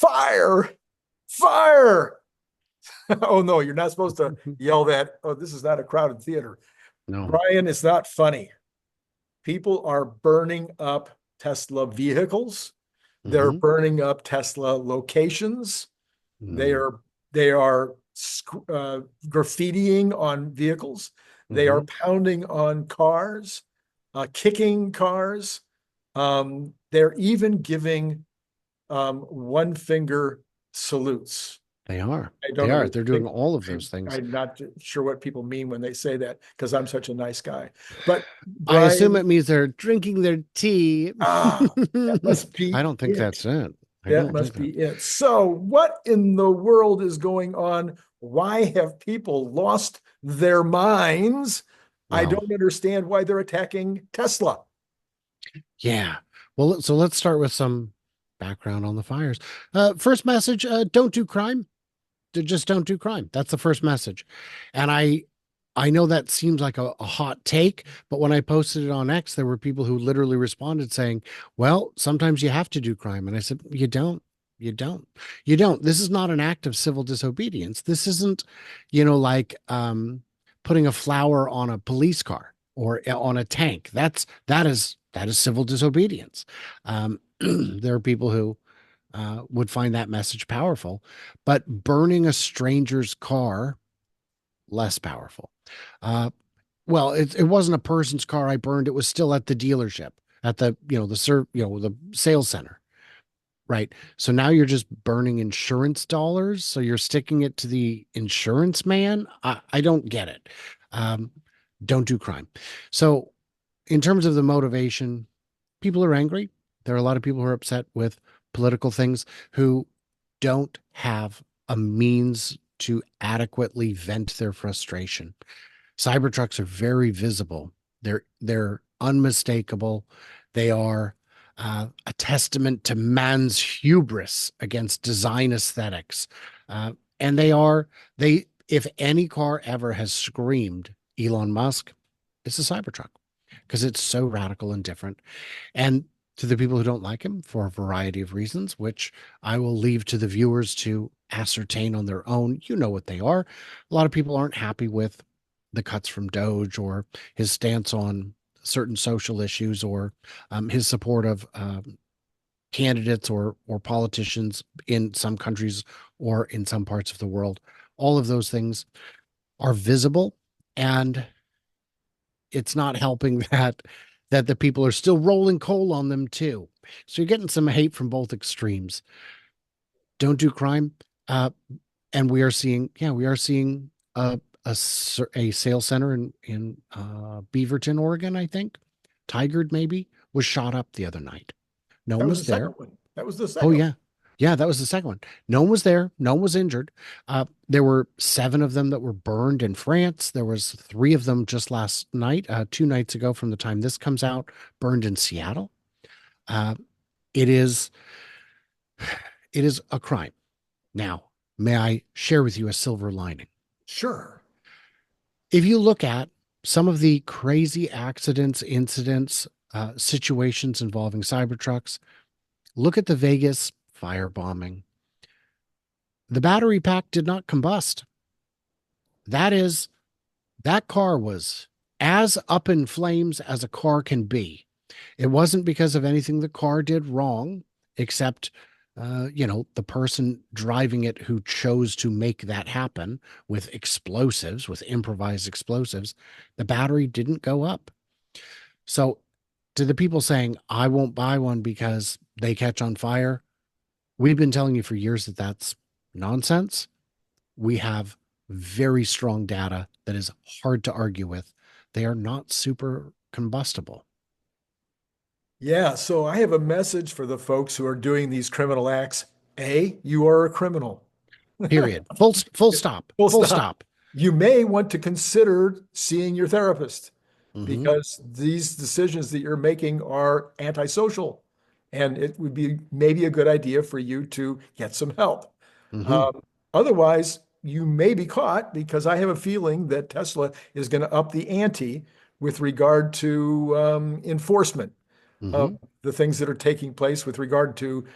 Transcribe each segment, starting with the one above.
fire, fire. Oh, no, you're not supposed to yell that. Oh, this is not a crowded theater. No. Brian, it's not funny. People are burning up Tesla vehicles. They're Hmm. burning up Tesla locations. They Mm. are they are graffitiing on vehicles. They are Hmm. pounding on cars, kicking cars. They're even giving one finger salutes. They are. I don't They know are. what They're they, doing all of those things. I'm not sure what people mean when they say that because I'm such a nice guy. But I assume Brian, it means they're drinking their tea. that must I be don't think it. that's it. I That don't think must that. be it. So, what in the world is going on? Why have people lost their minds? I Well, don't understand why they're attacking Tesla. yeah. Well, so let's start with some background on the fires. First message, don't do crime. Just don't do crime. That's the first message. And I know that seems like a hot take, but when I posted it on X, there were people who literally responded saying, well, sometimes you have to do crime. And I said, you don't. You don't. You don't. This is not an act of civil disobedience. This isn't, like putting a flower on a police car or on a tank. That is civil disobedience. There are people who would find that message powerful, but burning a stranger's car, less powerful. Uh, well, it wasn't a person's car I burned. It was still at the dealership, at the sales center, right? So now you're just burning insurance dollars. So you're sticking it to the insurance man. I don't get it. Um, don't do crime. So in terms of the motivation, people are angry. There are a lot of people who are upset with political things who don't have a means to adequately vent their frustration. Cybertrucks are very visible. They're unmistakable. They are a testament to man's hubris against design aesthetics, and they. If any car ever has screamed Elon Musk, it's a Cybertruck because it's so radical and different. And to the people who don't like him for a variety of reasons, which I will leave to the viewers to ascertain on their own, you know what they are. A lot of people aren't happy with the cuts from Doge or his stance on certain social issues or his support of candidates or politicians in some countries or in some parts of the world. All of those things are visible, and it's not helping that the people are still rolling coal on them too. So you're getting some hate from both extremes. Don't do crime. Uh, and we are seeing a sales center in Beaverton, Oregon, I think. Tigard maybe was shot up the other night. No That one was the was there. second one. That was the Oh second one. yeah. Yeah, that was the second one. No one was there. No one was injured. There were 7 of them that were burned in France. There was 3 of them just last night, 2 nights ago from the time this comes out, burned in Seattle. Uh, it is it is a crime. Now, may I share with you a silver lining? Sure. If you look at some of the crazy accidents, incidents, situations involving Cybertrucks, look at the Vegas firebombing. The battery pack did not combust. That is, that car was as up in flames as a car can be. It wasn't because of anything the car did wrong, except, the person driving it who chose to make that happen with explosives, with improvised explosives. The battery didn't go up. So, to the people saying, I won't buy one because they catch on fire, we've been telling you for years that that's nonsense. We have very strong data that is hard to argue with. They are not super combustible. Yeah. So I have a message for the folks who are doing these criminal acts. A, you are a criminal. Period. Full stop. Full Full stop. stop. You may want to consider seeing your therapist Hmm. because these decisions that you're making are antisocial. And it would be maybe a good idea for you to get some help. Hmm. Um, Otherwise, you may be caught because I have a feeling that Tesla is going to up the ante with regard to enforcement. of Hmm. the things that are taking place with regard to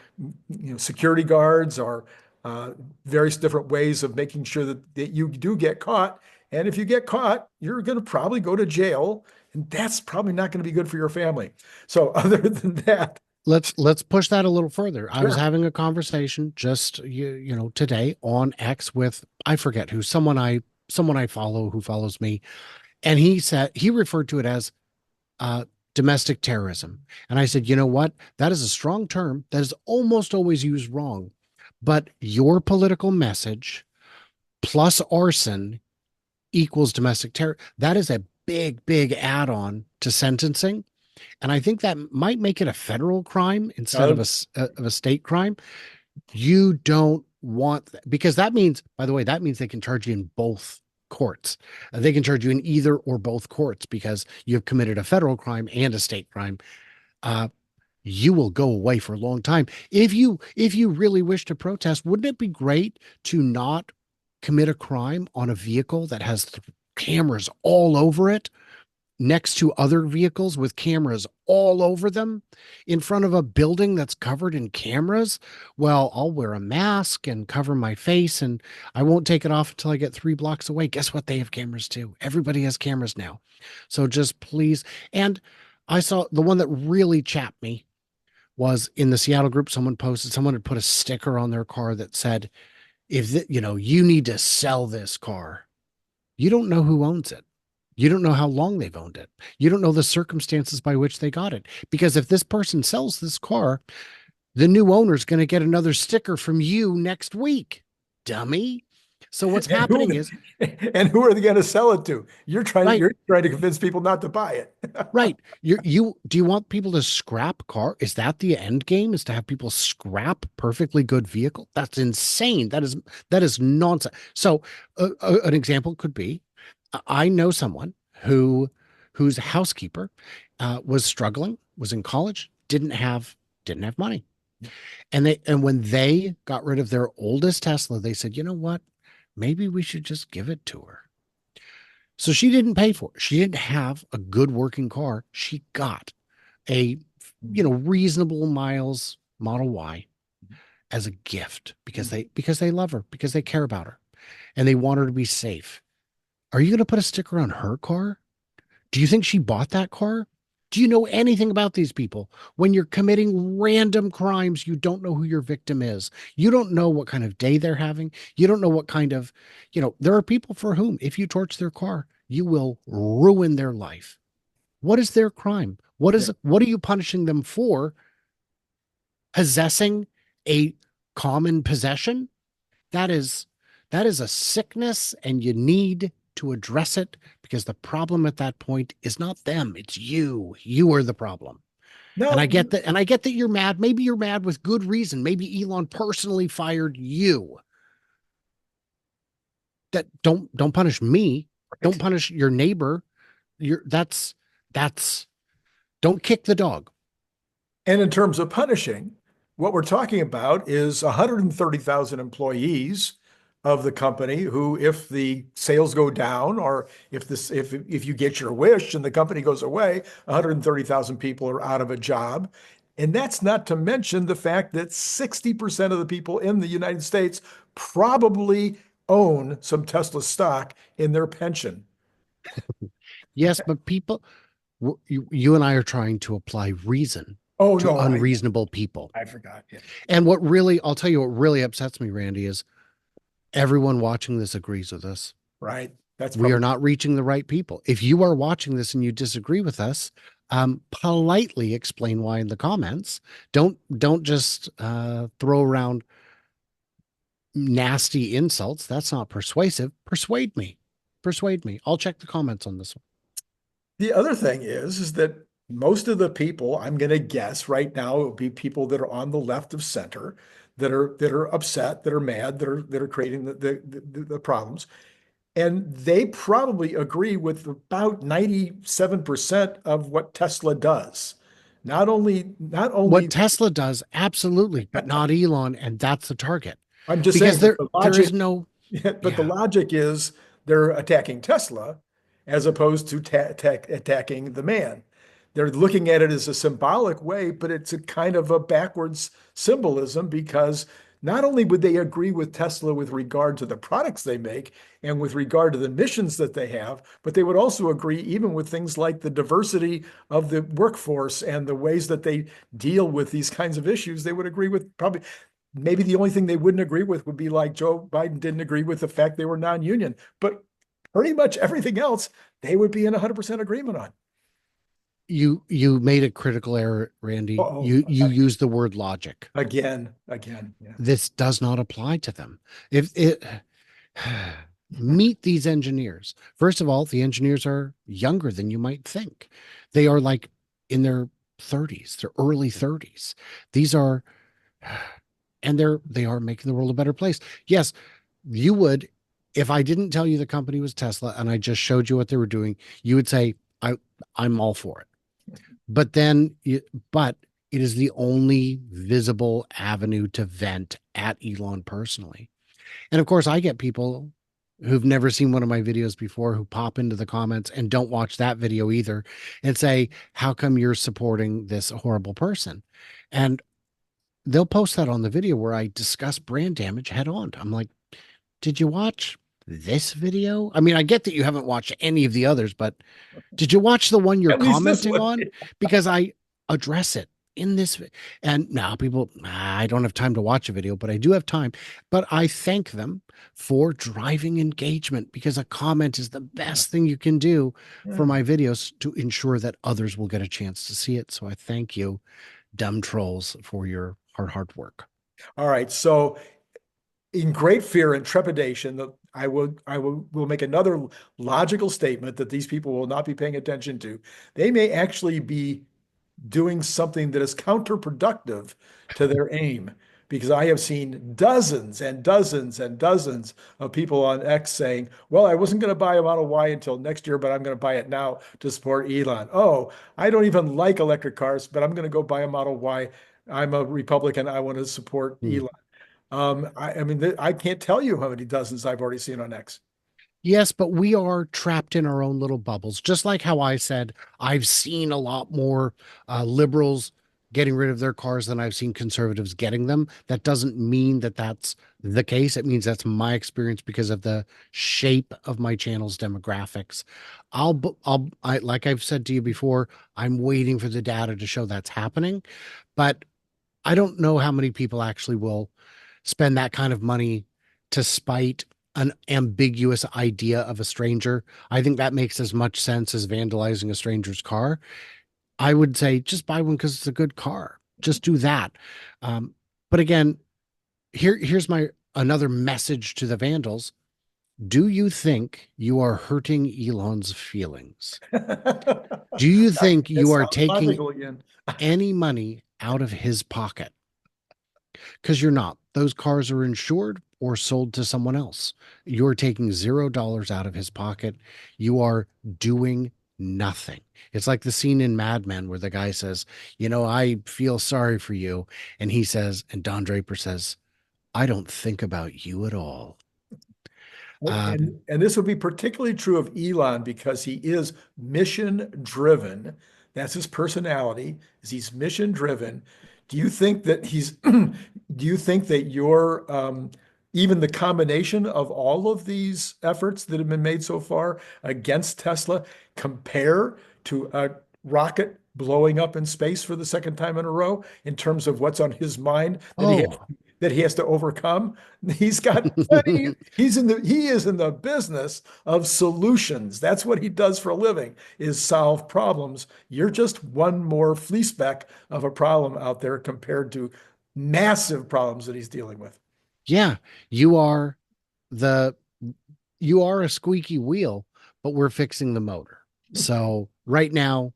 security guards or uh, various different ways of making sure that you do get caught. And if you get caught, you're going to probably go to jail, and that's probably not going to be good for your family. So other than that, Let's push that a little further. I was sure. having a conversation just today on X with, I forget who, someone I follow who follows me, and he referred to it as uh, domestic terrorism. And I said, you know what? That is a strong term that is almost always used wrong. But your political message plus arson equals domestic terror. That is a big, big add on to sentencing. And I think that might make it a federal crime instead of a state crime. You don't want that, because that means, by the way, that means they can charge you in both courts. They can charge you in either or both courts because you've committed a federal crime and a state crime. Uh, you will go away for a long time. If you really wish to protest, wouldn't it be great to not commit a crime on a vehicle that has cameras all over it, next to other vehicles with cameras all over them, in front of a building that's covered in cameras? Well, I'll wear a mask and cover my face, and I won't take it off until I get 3 blocks away. Guess what? They have cameras too. Everybody has cameras now. So just please. And I saw the one that really chapped me was in the Seattle group. Someone had put a sticker on their car that said, you need to sell this car. You don't know who owns it. You don't know how long they've owned it. You don't know the circumstances by which they got it. Because if this person sells this car, the new owner is going to get another sticker from you next week, dummy. So what's And who, happening is, and who are they going to sell it to? right, You're trying to convince people not to buy it. right. Do you want people to scrap car? Is that the end game? Is to have people scrap perfectly good vehicle? That's insane. That is nonsense. So an example could be, I know someone whose housekeeper was struggling, was in college, didn't have money. And when they got rid of their oldest Tesla, they said, you know what? Maybe we should just give it to her. So she didn't pay for it. She didn't have a good working car. She got a reasonable miles Model Y as a gift because they love her, because they care about her, and they want her to be safe. Are you going to put a sticker on her car? Do you think she bought that car? Do you know anything about these people? When you're committing random crimes, you don't know who your victim is. You don't know what kind of day they're having. You don't know what kind of, there are people for whom, if you torch their car, you will ruin their life. What is their crime? What are you punishing them for? Possessing a common possession? That is a sickness, and you need to address it, because the problem at that point is not them, it's you. You are the problem. And I No, get that, you're mad. Maybe you're mad with good reason. Maybe Elon personally fired you. That don't punish me. Don't right. punish your neighbor. That's don't kick the dog. And in terms of punishing, what we're talking about is 130,000 employees of the company who, if the sales go down, or if you get your wish and the company goes away, 130,000 people are out of a job. And that's not to mention the fact that 60% of the people in the United States probably own some Tesla stock in their pension. Yes, but people, you and I are trying to apply reason Oh to no, unreasonable people. I forgot. Yeah, And I'll tell you what really upsets me, Randy, is everyone watching this agrees with us. right. That's We are probably not reaching the right people. If you are watching this and you disagree with us, politely explain why in the comments. Don't just throw around nasty insults. That's not persuasive. Persuade me. Persuade me. I'll check the comments on this one. the other thing is that most of the people, I'm going to guess right now, it will be people that are on the left of center, that are upset, that are mad, that are creating the problems. And they probably agree with about 97% of what Tesla does. Not What only Tesla does, absolutely, but not Elon, and that's the target. I'm just Because saying, but there is no, the yeah. logic is they're attacking Tesla as opposed to attacking the man. they're looking at it as a symbolic way, but it's a kind of a backwards symbolism because not only would they agree with Tesla with regard to the products they make and with regard to the missions that they have, but they would also agree even with things like the diversity of the workforce and the ways that they deal with these kinds of issues. They would agree with probably maybe the only thing they wouldn't agree with would be like Joe Biden didn't agree with the fact they were non-union, but pretty much everything else they would be in 100% agreement on. You made a critical error, Randy. Uh-oh. You used the word logic. Again. Yeah. This does not apply to them. If it meet these engineers. First of all, the engineers are younger than you might think. They are like in their 30s, their early 30s. These are, and they are making the world a better place. Yes, you would, if I didn't tell you the company was Tesla and I just showed you what they were doing, you would say, I'm all for it. But then, but it is the only visible avenue to vent at Elon personally. And of course, I get people who've never seen one of my videos before who pop into the comments and don't watch that video either and say, how come you're supporting this horrible person? And they'll post that on the video where I discuss brand damage head on. I'm like, did you watch this video? I mean, I get that you haven't watched any of the others, but did you watch the one you're commenting on? Because I address it in this. And now people, I don't have time to watch a video, but I do have time. But I thank them for driving engagement because a comment is the best thing you can do for my videos to ensure that others will get a chance to see it. So I thank you, dumb trolls, for your hard work. All right. So in great fear and trepidation, I will make another logical statement that these people will not be paying attention to. They may actually be doing something that is counterproductive to their aim, because I have seen dozens and dozens and dozens of people on X saying, well, I wasn't going to buy a Model Y until next year, but I'm going to buy it now to support Elon. Oh, I don't even like electric cars, but I'm going to go buy a Model Y. I'm a Republican. I want to support Elon. I mean, I can't tell you how many dozens I've already seen on X. Yes, but we are trapped in our own little bubbles. Just like how I said, I've seen a lot more liberals getting rid of their cars than I've seen conservatives getting them. That doesn't mean that that's the case. It means that's my experience because of the shape of my channel's demographics. Like I've said to you before, I'm waiting for the data to show that's happening, but I don't know how many people actually will spend that kind of money to spite an ambiguous idea of a stranger. I think that makes as much sense as vandalizing a stranger's car. I would say just buy one because it's a good car. Just do that. But again, here's another message to the vandals. Do you think you are hurting Elon's feelings? Do you think you are taking any money out of his pocket? Because you're not. Those cars are insured or sold to someone else. You're taking $0 out of his pocket. You are doing nothing. It's like the scene in Mad Men where the guy says, I feel sorry for you. And he says, and Don Draper says, I don't think about you at all. And this would be particularly true of Elon because he is mission driven. That's his personality, is he's mission driven. Do you think that do you think that your even the combination of all of these efforts that have been made so far against Tesla compare to a rocket blowing up in space for the second time in a row in terms of what's on his mind that he has to overcome? He's got plenty. He is in the business of solutions. That's what he does for a living, is solve problems. You're just one more flea speck of a problem out there compared to massive problems that he's dealing with. Yeah, you are a squeaky wheel, but we're fixing the motor. So right now,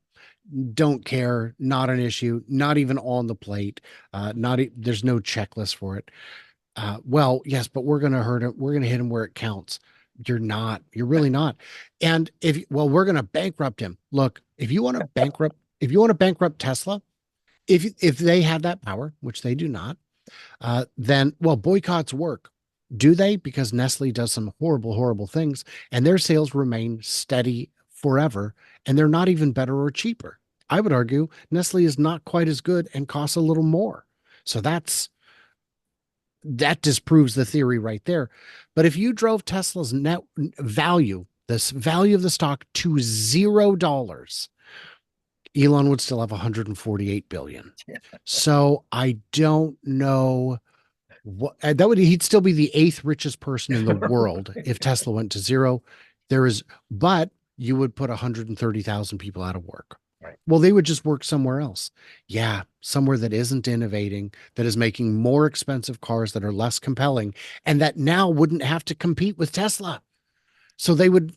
don't care, not an issue, not even on the plate. There's no checklist for it. Well, yes, but we're going to hurt him. We're going to hit him where it counts. You're not, you're really not. And we're going to bankrupt him. Look, if you want to bankrupt Tesla, if they had that power, which they do not, then boycotts work. Do they? Because Nestle does some horrible, horrible things and their sales remain steady forever. And they're not even better or cheaper. I would argue Nestle is not quite as good and costs a little more. So that disproves the theory right there. But if you drove Tesla's net value, this value of the stock to $0, Elon would still have 148 billion. So I don't know what that would, he'd still be the eighth richest person in the world if Tesla went to zero. But you would put 130,000 people out of work. Right. Well, they would just work somewhere else. Yeah, somewhere that isn't innovating, that is making more expensive cars that are less compelling, and that now wouldn't have to compete with Tesla. So they would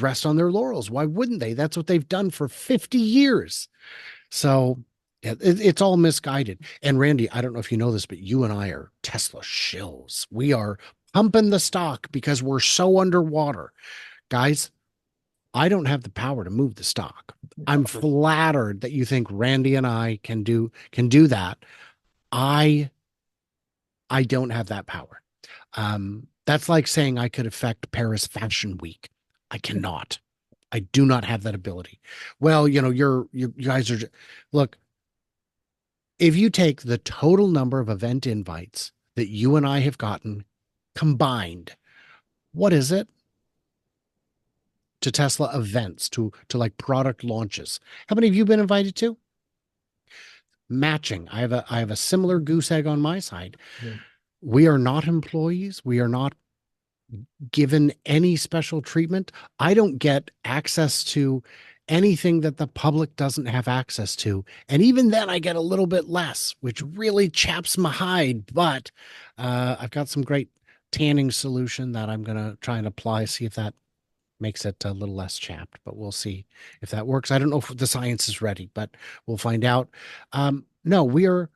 rest on their laurels. Why wouldn't they? That's what they've done for 50 years. So yeah, it's all misguided. And Randy, I don't know if you know this, but you and I are Tesla shills. We are pumping the stock because we're so underwater. Guys, I don't have the power to move the stock. I'm flattered that you think Randy and I can do that. I don't have that power. That's like saying I could affect Paris Fashion Week. I cannot. I do not have that ability. Well, you guys are look, if you take the total number of event invites that you and I have gotten combined, what is it? To Tesla events, to like product launches. How many have you been invited to? Matching. I have a similar goose egg on my side. Yeah. We are not employees. We are not given any special treatment. I don't get access to anything that the public doesn't have access to. And even then I get a little bit less, which really chaps my hide. But I've got some great tanning solution that I'm going to try and apply, see if that makes it a little less chapped, but we'll see if that works. I don't know if the science is ready, but we'll find out. No,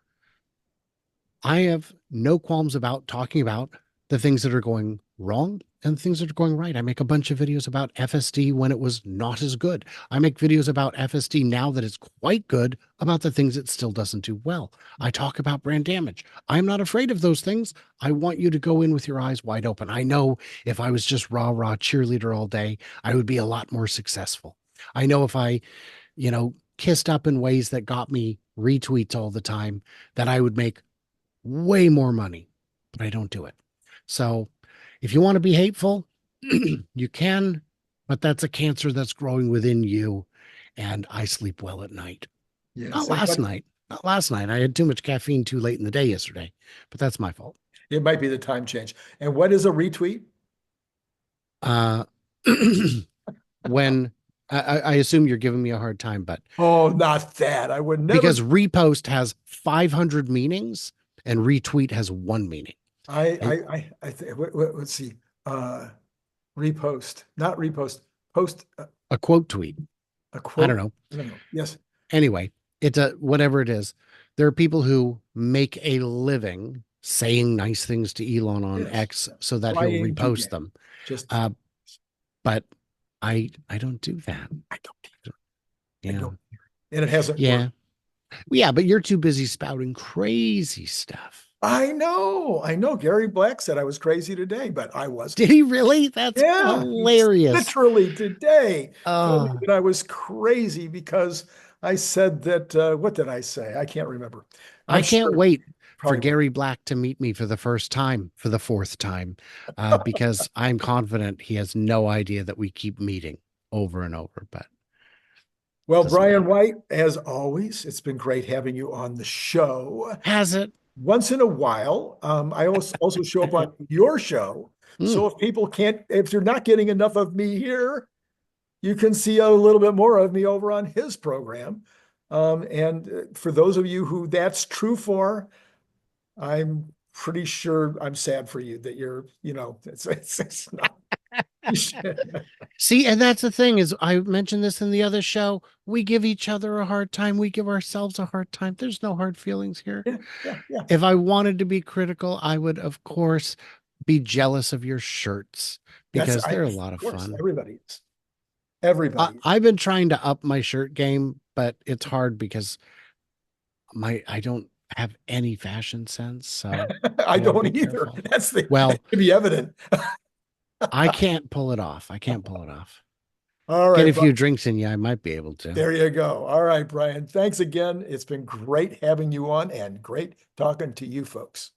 I have no qualms about talking about the things that are going wrong and things that are going right. I make a bunch of videos about FSD when it was not as good. I make videos about FSD now that it's quite good, about the things it still doesn't do well. I talk about brand damage. I'm not afraid of those things. I want you to go in with your eyes wide open. I know if I was just rah cheerleader all day, I would be a lot more successful. I know if I, kissed up in ways that got me retweets all the time, that I would make way more money, but I don't do it. So if you want to be hateful, you can, but that's a cancer that's growing within you. And I sleep well at night. Yes. Not last night. Not last night. I had too much caffeine too late in the day yesterday, but that's my fault. It might be the time change. And what is a retweet? When I assume you're giving me a hard time, but Oh, not that. I would never. because repost has 500 meanings and retweet has one meaning. Let's see. Repost, not repost, post A quote tweet. a quote. I don't know. Yes. Anyway, it's whatever it is. There are people who make a living saying nice things to Elon on Yes. X so that Trying he'll to repost get- them. Just But I don't do that. I don't. Yeah. I don't. And it hasn't Yeah. worked. Yeah, but you're too busy spouting crazy stuff. I know. Gary Black said I was crazy today, but I wasn't. Did he really? That's Yeah, hilarious. literally today told me Oh, that I was crazy because I said that. What did I say? I can't remember. I can't wait for probably Gary Black to meet me for the first time, for the fourth time, because I'm confident he has no idea that we keep meeting over and over. But Well, doesn't Brian matter. White, as always, it's been great having you on the show. Has it? Once in a while, I also show up on your show. So if you're not getting enough of me here, you can see a little bit more of me over on his program. And for those of you who that's true for, I'm pretty sure I'm sad for you that you're, it's not. See, and that's the thing is I mentioned this in the other show. We give each other a hard time. We give ourselves a hard time. There's no hard feelings here. Yeah. If I wanted to be critical, I would, of course, be jealous of your shirts because they're a lot of fun. Everybody is. Everybody. I've been trying to up my shirt game, but it's hard because I don't have any fashion sense. So I gotta don't be either. careful. That's Well, that should be evident. I can't pull it off. I can't pull it off. All Get right, a few Brian. drinks in you, I might be able to. There you go. All right, Brian. Thanks again. It's been great having you on and great talking to you folks.